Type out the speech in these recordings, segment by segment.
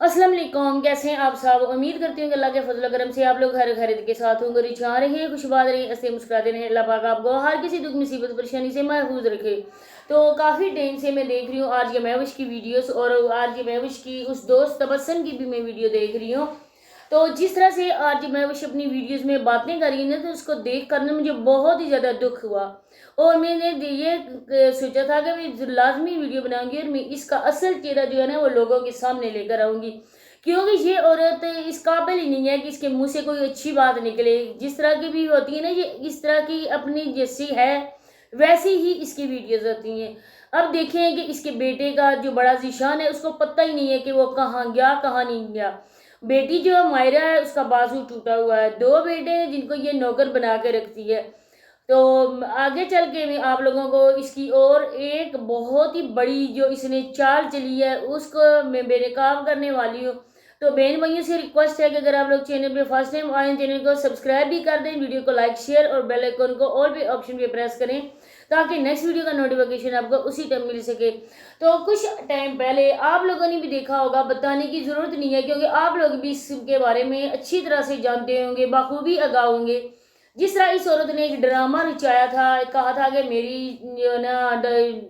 अस्सलाम वालेकुम, कैसे हैं आप सब। उम्मीद करती हूँ कि अल्लाह के फजल करम से आप लोग हर खैरियत के साथ होंगे, रिझान रहे, खुशबाद रहे, ऐसे मुस्कुराते रहें। अल्लाह पाक आपको हर किसी दुख मुसीबत परेशानी से महफूज रखे। तो काफ़ी टाइम से मैं देख रही हूँ आज ये महविश की वीडियोस, और आज ये महविश की उस दोस्त तबस्सुम की भी मैं वीडियो देख रही हूँ। तो जिस तरह से आज महविश अपनी वीडियोस में बातें कर रही है ना, तो उसको देख कर ना मुझे बहुत ही ज़्यादा दुख हुआ। और मैंने ये सोचा था कि मैं लाजमी वीडियो बनाऊंगी और मैं इसका असल चेहरा जो है ना वो लोगों के सामने लेकर आऊंगी, क्योंकि ये औरत इस काबिल ही नहीं है कि इसके मुंह से कोई अच्छी बात निकले। जिस तरह की भी होती है ना, ये इस तरह की अपनी जैसी है वैसी ही इसकी वीडियोस होती हैं। अब देखें कि इसके बेटे का जो बड़ा जीशान है उसको पता ही नहीं है कि वो कहाँ गया कहाँ नहीं गया। बेटी जो मायरा है उसका बाजू टूटा हुआ है, दो बेटे हैं जिनको ये नौकर बना के रखती है। तो आगे चल के मैं आप लोगों को इसकी और एक बहुत ही बड़ी जो इसने चाल चली है उसको मैं बेनकाब करने वाली हूँ। तो बहन भाइयों से रिक्वेस्ट है कि अगर आप लोग चैनल पे फर्स्ट टाइम आए, चैनल को सब्सक्राइब भी कर दें, वीडियो को लाइक शेयर और बेल आइकन को ऑल पे ऑप्शन पे प्रेस करें, ताकि नेक्स्ट वीडियो का नोटिफिकेशन आपको उसी टाइम मिल सके। तो कुछ टाइम पहले आप लोगों ने भी देखा होगा, बताने की ज़रूरत नहीं है क्योंकि आप लोग भी इसके बारे में अच्छी तरह से जानते होंगे, बखूबी आगाह होंगे। जिस तरह इस औरत ने एक ड्रामा रचाया था, कहा था कि मेरी जो ना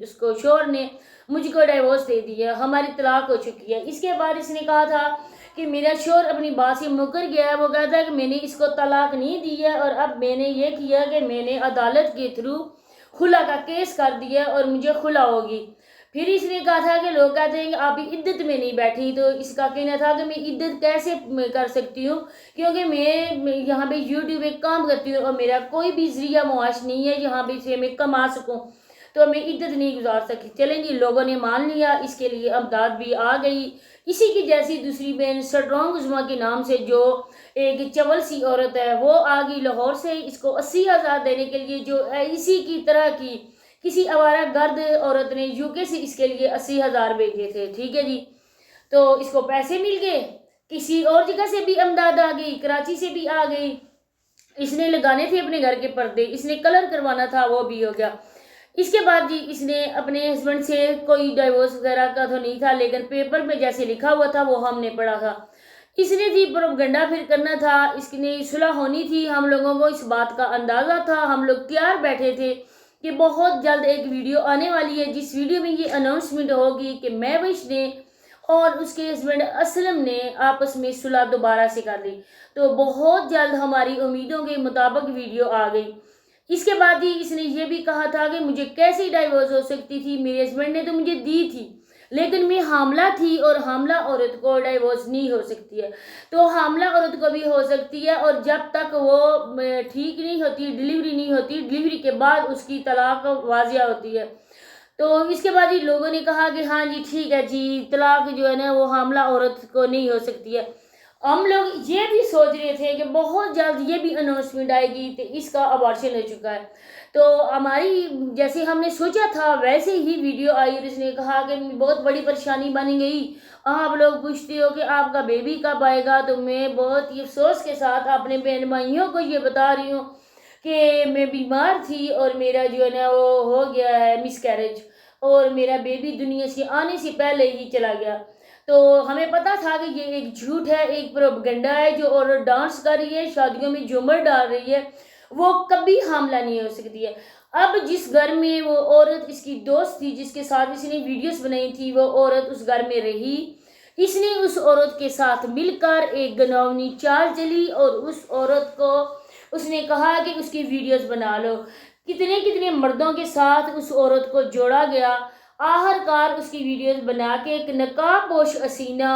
उसको शोहर ने मुझको डाइवोर्स दे दिया, हमारी तलाक हो चुकी है। इसके बाद इसने कहा था कि मेरा शोहर अपनी बात से मुकर गया है। वो कहता है कि मैंने इसको तलाक नहीं दी है और अब मैंने ये किया कि मैंने अदालत के थ्रू खुला का केस कर दिया और मुझे खुला होगी। फिर इसने कहा था कि लोग कहते हैं कि आप इद्दत में नहीं बैठी, तो इसका कहना था कि मैं इद्दत कैसे कर सकती हूँ, क्योंकि मैं यहाँ पे यूट्यूब पे काम करती हूँ और मेरा कोई भी जरिया मुआश नहीं है जहाँ पे से मैं कमा सकूँ, तो मैं इद्दत नहीं गुजार सकी। चलें जी, लोगों ने मान लिया, इसके लिए अमदाद भी आ गई। इसी की जैसी दूसरी बहन स्ट्रॉन्ग उज़मा के नाम से जो एक चवल सी औरत है वो आ गई लाहौर से इसको 80,000 देने के लिए, जो इसी की तरह की किसी आवारा गर्द औरत ने यूके से इसके लिए 80,000 भेजे थे। ठीक है जी, तो इसको पैसे मिल गए। किसी और जगह से भी अमदाद आ गई, कराची से भी आ गई। इसने लगाने थे अपने घर के पर्दे, इसने कलर करवाना था, वो भी हो गया। इसके बाद जी इसने अपने हस्बैंड से कोई डाइवोर्स वगैरह का तो नहीं था, लेकिन पेपर में जैसे लिखा हुआ था वो हमने पढ़ा था। इसने जी प्रोपगंडा फिर करना था, इसने सुलह होनी थी, हम लोगों को इस बात का अंदाज़ा था, हम लोग तैयार बैठे थे कि बहुत जल्द एक वीडियो आने वाली है जिस वीडियो में ये अनाउंसमेंट होगी कि महविश ने और उसके हस्बैंड असलम ने आपस में सुलह दोबारा से कर ली। तो बहुत जल्द हमारी उम्मीदों के मुताबिक वीडियो आ गई। इसके बाद ही इसने ये भी कहा था कि मुझे कैसे डाइवोर्स हो सकती थी, मेरे हस्बैंड ने तो मुझे दी थी, लेकिन मैं हामला थी और हामला औरत को डाइवोर्स नहीं हो सकती है। तो हामला औरत को भी हो सकती है, और जब तक वो ठीक नहीं होती, डिलीवरी नहीं होती, डिलीवरी के बाद उसकी तलाक वाजिया होती है। तो इसके बाद ही लोगों ने कहा कि हाँ जी ठीक है जी, तलाक जो है ना वो हामला औरत को नहीं हो सकती है। हम लोग ये भी सोच रहे थे कि बहुत जल्द ये भी अनाउंसमेंट आएगी कि इसका अबॉर्शन हो चुका है। तो हमारी जैसे हमने सोचा था वैसे ही वीडियो आई और इसने कहा कि बहुत बड़ी परेशानी बन गई। आप लोग पूछते हो कि आपका बेबी कब आएगा, तो मैं बहुत ही अफसोस के साथ अपने बहन भाइयों को ये बता रही हूँ कि मैं बीमार थी और मेरा जो है ना वो हो गया है मिसकैरेज, और मेरा बेबी दुनिया से आने से पहले ही चला गया। तो हमें पता था कि ये एक झूठ है, एक प्रोपगंडा है। जो औरत डांस कर रही है, शादियों में झूमर डाल रही है, वो कभी हामला नहीं हो सकती है। अब जिस घर में वो औरत इसकी दोस्त थी जिसके साथ इसने वीडियोस बनाई थी, वो औरत उस घर में रही, इसने उस औरत के साथ मिलकर एक गनौनी चाल चली और उस औरत को उसने कहा कि उसकी वीडियोस बना लो। कितने कितने मर्दों के साथ उस औरत को जोड़ा गया, आखिरकार उसकी वीडियोस बना के एक नकाबपोश हसीना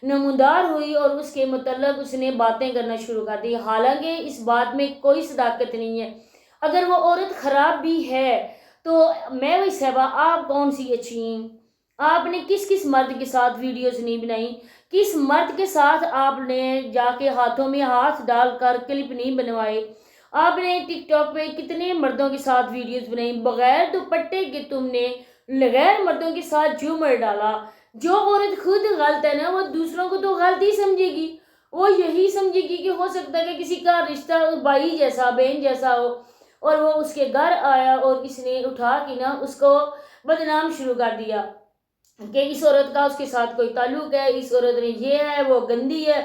नमूदार हुई और उसके मतलब उसने बातें करना शुरू कर दी। हालांकि इस बात में कोई सदाकत नहीं है। अगर वो औरत ख़राब भी है तो मैं वही सहबा आप कौन सी अच्छी हैं? आपने किस किस मर्द के साथ वीडियोस नहीं बनाई? किस मर्द के साथ आपने जाके हाथों में हाथ डालकर क्लिप नहीं बनवाए? आपने टिकटॉक पे कितने मर्दों के साथ वीडियोस बनाई? बगैर दुपट्टे के तुमने गैर मर्दों के साथ झूमर डाला। जो औरत खुद गलत है ना, वो दूसरों को तो गलत ही समझेगी। वो यही समझेगी कि हो सकता है कि किसी का रिश्ता भाई जैसा बहन जैसा हो, और वो उसके घर आया और इसने उठा के ना उसको बदनाम शुरू कर दिया। کہ اس عورت کا اس کے ساتھ کوئی تعلق ہے، اس عورت نے یہ ہے، وہ گندی ہے،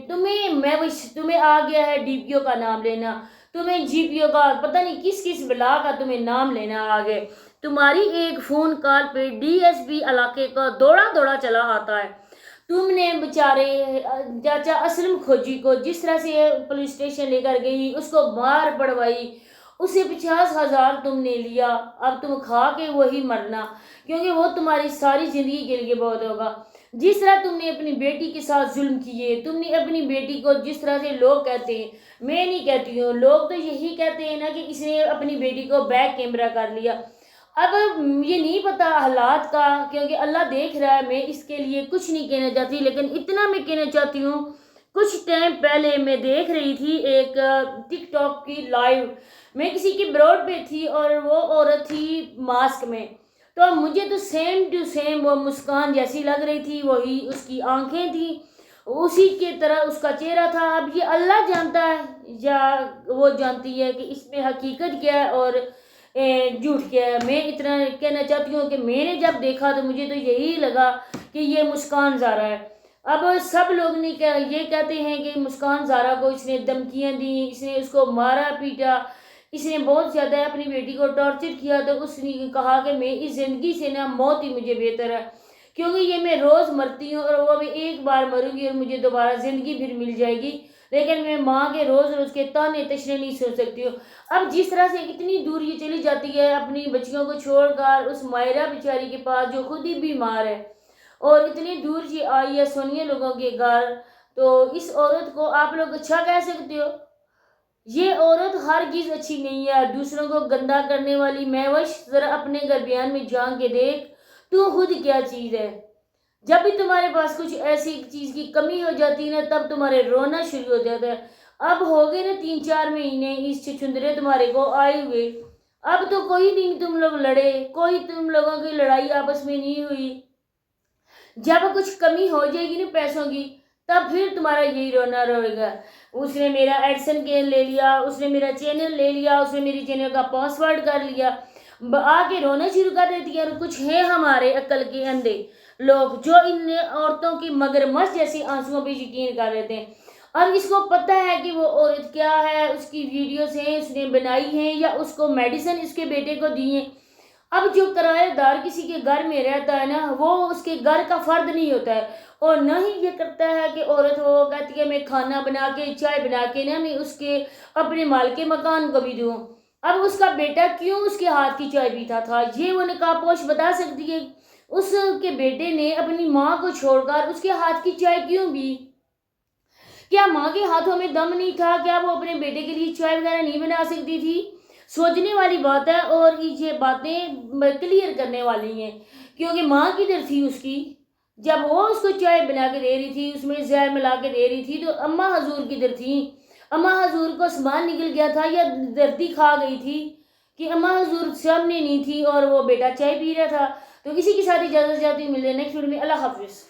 تمہیں آ گیا ہے ڈی پی او کا نام لینا، تمہیں جی پی او کا پتہ نہیں کس کس بلا کا تمہیں نام لینا آ گئے، تمہاری ایک فون کال پہ ڈی ایس پی علاقے کا دوڑا دوڑا چلا آتا ہے، تم نے بیچارے چاچا اسلم کھوجی کو جس طرح سے پولیس اسٹیشن لے کر گئی، اس کو مار پڑوائی، اسے 50,000 تم نے لیا، اب تم کھا کے وہی مرنا، کیونکہ وہ تمہاری ساری زندگی کے لیے بہت ہوگا۔ جس طرح تم نے اپنی بیٹی کے ساتھ ظلم کیے، تم نے اپنی بیٹی کو جس طرح سے لوگ کہتے ہیں، میں نہیں کہتی ہوں، لوگ تو یہی کہتے ہیں نا کہ اس نے اپنی بیٹی کو بیک کیمرہ کر لیا۔ اب یہ نہیں پتا حالات کا، کیونکہ اللہ دیکھ رہا ہے، میں اس کے لیے کچھ نہیں کہنا چاہتی، لیکن اتنا میں کہنا چاہتی ہوں، کچھ ٹائم پہلے میں دیکھ رہی تھی ایک ٹک ٹاک کی لائیو، میں کسی کی بروڈ پہ تھی اور وہ عورت تھی ماسک میں، تو مجھے تو سیم ٹو سیم وہ مسکان جیسی لگ رہی تھی، وہی اس کی آنکھیں تھیں، اسی کی طرح اس کا چہرہ تھا۔ اب یہ اللہ جانتا ہے یا وہ جانتی ہے کہ اس میں حقیقت کیا ہے اور جھوٹ کیا ہے۔ میں اتنا کہنا چاہتی ہوں کہ میں نے جب دیکھا تو مجھے تو یہی لگا کہ یہ مسکان زہرا ہے۔ اب سب لوگ یہ کہتے ہیں کہ مسکان زہرا کو اس نے دھمکیاں دیں، اس نے اس کو مارا پیٹا، اس نے بہت زیادہ اپنی بیٹی کو ٹارچر کیا، تو اس نے کہا کہ میں اس زندگی سے نا موت ہی مجھے بہتر ہے، کیونکہ یہ میں روز مرتی ہوں اور وہ بھی ایک بار مروں گی اور مجھے دوبارہ زندگی پھر مل جائے گی، لیکن میں ماں کے روز روز کے تانے تشنے نہیں سن سکتی ہوں۔ اب جس طرح سے اتنی دور یہ چلی جاتی ہے اپنی بچیوں کو چھوڑ کر اس مائرہ بیچاری کے پاس جو خود ہی بیمار ہے، اور اتنی دور یہ آئی ہے سونیہ لوگوں کے گھر، تو اس عورت کو آپ لوگ اچھا کہہ سکتے ہو؟ یہ عورت ہرگز اچھی نہیں ہے، دوسروں کو گندا کرنے والی میوش، ذرا اپنے گربیان میں جھانک کے دیکھ تو خود کیا چیز ہے۔ جب بھی تمہارے پاس کچھ ایسی چیز کی کمی ہو جاتی ہے نا، تب تمہارے رونا شروع ہو جاتا ہے۔ اب ہو گئے نا 3-4 مہینے اس چھچندرے تمہارے کو آئے ہوئے، اب تو کوئی نہیں تم لوگ لڑے، کوئی تم لوگوں کی لڑائی آپس میں نہیں ہوئی، جب کچھ کمی ہو جائے گی نا پیسوں کی، تب پھر تمہارا یہی رونا روئے گا، اس نے میرا ایڈسن گین لے لیا، اس نے میرا چینل لے لیا، اس نے میری چینل کا پاسورڈ کر لیا، آ کے رونا شروع کر دیتی ہے۔ اور کچھ ہیں ہمارے عقل کے اندھے لوگ جو ان عورتوں کی مگرمچھ جیسی آنسوؤں پہ یقین کر لیتے ہیں۔ اب اس کو پتہ ہے کہ وہ عورت کیا ہے، اس کی ویڈیوز ہیں اس نے بنائی ہیں یا اس کو میڈیسن اس کے بیٹے کو دی ہیں۔ اب جو کرایہ دار کسی کے گھر میں رہتا ہے نا، وہ اس کے گھر کا فرد نہیں ہوتا ہے، اور نہ ہی یہ کرتا ہے کہ عورت وہ کہتی ہے میں کھانا بنا کے چائے بنا کے نا میں اس کے اپنے مال کے مکان کو بھی دوں۔ اب اس کا بیٹا کیوں اس کے ہاتھ کی چائے پیتا تھا، یہ وہ نقاب پوش بتا سکتی ہے؟ اس کے بیٹے نے اپنی ماں کو چھوڑ کر اس کے ہاتھ کی چائے کیوں پی؟ کیا ماں کے ہاتھوں میں دم نہیں تھا؟ کیا وہ اپنے بیٹے کے لیے چائے وغیرہ نہیں بنا سکتی تھی؟ سوچنے والی بات ہے، اور یہ باتیں کلیئر کرنے والی ہیں، کیونکہ ماں کدھر تھی اس کی جب وہ اس کو چائے بنا کے دے رہی تھی، اس میں زہر ملا کے دے رہی تھی، تو اماں حضور کدھر تھیں؟ اماں حضور کو سامان نکل گیا تھا یا دھرتی کھا گئی تھی کہ اماں حضور سامنے نہیں تھی اور وہ بیٹا چائے پی رہا تھا؟ تو اسی کے ساتھ اجازت چاہتی ہوں، ملتے ہیں نیکسٹ ویڈیو میں، اللہ حافظ۔